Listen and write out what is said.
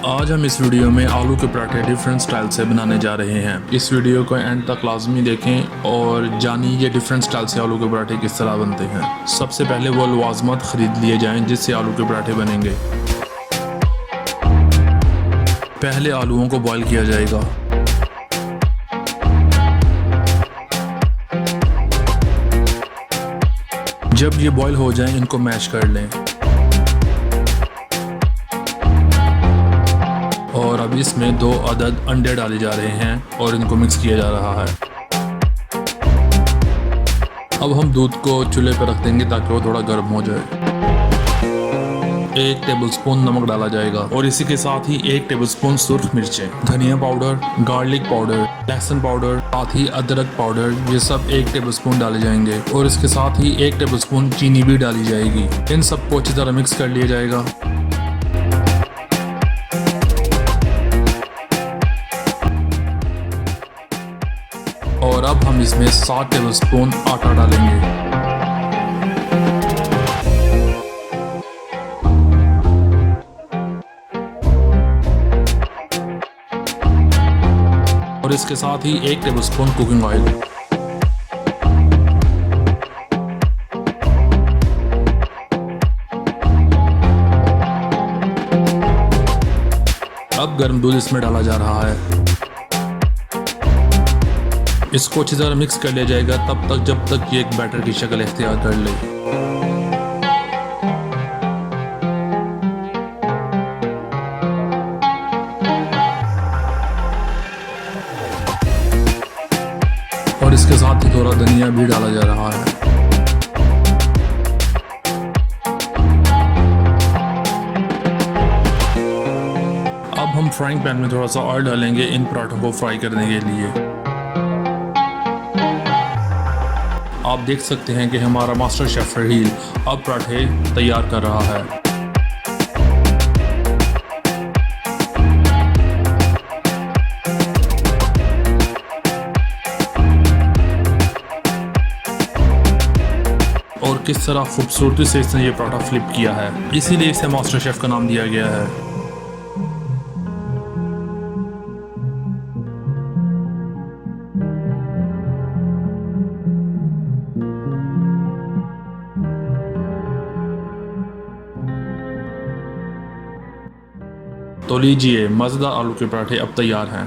आज हम इस वीडियो में आलू के पराठे डिफरेंट स्टाइल से बनाने जा रहे हैं। इस वीडियो को एंड तक लाजमी देखें और जानिए ये डिफरेंट स्टाइल से आलू के पराठे किस तरह बनते हैं। सबसे पहले वो लवाजमात ख़रीद लिए जाएं जिससे आलू के पराठे बनेंगे। पहले आलूओं को बॉईल किया जाएगा। जब ये बॉईल हो जाएं इनको मैश कर लें और अब इसमें 2 अदद अंडे डाले जा रहे हैं और इनको मिक्स किया जा रहा है। अब हम दूध को चूल्हे पर रख देंगे ताकि वो थोड़ा गर्म हो जाए। 1 टेबलस्पून नमक डाला जाएगा और इसी के साथ ही 1 टेबलस्पून सुर्ख मिर्चें, धनिया पाउडर, गार्लिक पाउडर, लहसुन पाउडर, साथ ही अदरक पाउडर, ये सब 1 टेबलस्पून डाले जाएंगे और इसके साथ ही 1 टेबलस्पून चीनी भी डाली जाएगी। इन सबको अच्छी तरह मिक्स कर लिया जाएगा। और अब हम इसमें 7 टेबलस्पून आटा डालेंगे। और इसके साथ ही 1 टेबलस्पून कुकिंग ऑयल। अब गर्म दूध इसमें डाला जा रहा है। इसको अच्छी तरह मिक्स कर लिया जाएगा तब तक जब तक ये एक बैटर की शक्ल इख्तियार कर ले। और इसके साथ ही थोड़ा धनिया भी डाला जा रहा है। अब हम फ्राइंग पैन में थोड़ा सा ऑयल डालेंगे इन पराठों को फ्राई करने के लिए। आप देख सकते हैं कि हमारा मास्टर शेफ रहील अब पराठे तैयार कर रहा है। और किस तरह खूबसूरती से इसने ये पराठा फ्लिप किया है, इसीलिए इसे मास्टर शेफ का नाम दिया गया है। तो लीजिए, मज़ेदार आलू के पराठे अब तैयार हैं।